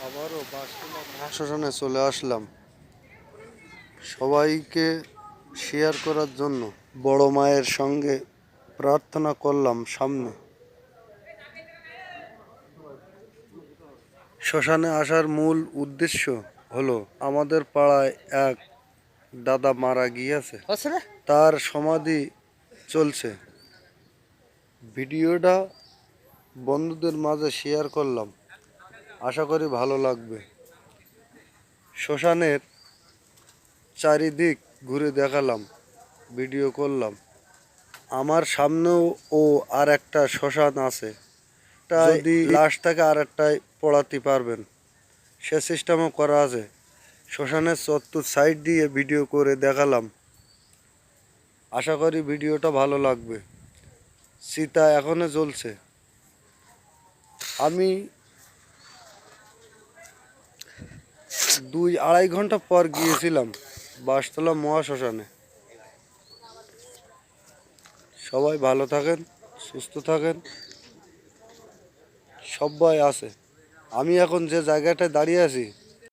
আবারও বাসতলা মহাশ্মশানে চলে আসলাম সবাইকে শেয়ার করার জন্য। বড় মায়ের সঙ্গে প্রার্থনা করলাম সামনে। শ্মশানে আসার মূল উদ্দেশ্য হলো আমাদের পাড়ায় এক দাদা মারা গিয়েছে, তার সমাধি চলছে। ভিডিওটা বন্ধুদের মাঝে শেয়ার করলাম, আশা করি ভালো লাগবে। শ্মশানের চারিদিক ঘুরে দেখালাম, ভিডিও করলাম। আমার সামনেও আর একটা শ্মশান আছে, যদি লাশ থেকে আর একটাই পড়াতে পারবেন সে সিস্টেমও করা আছে। শ্মশানের চত্বর সাইড দিয়ে ভিডিও করে দেখালাম, আশা করি ভিডিওটা ভালো লাগবে। চিতা এখনো জ্বলছে। আমি 2-2.5 ঘন্টা পর গিয়েছিলাম বাসতলা মহাশ্মশানে। সবাই ভালো থাকেন, সুস্থ থাকেন, সবাই আছে। আমি এখন যে জায়গাটায় দাঁড়িয়ে আছি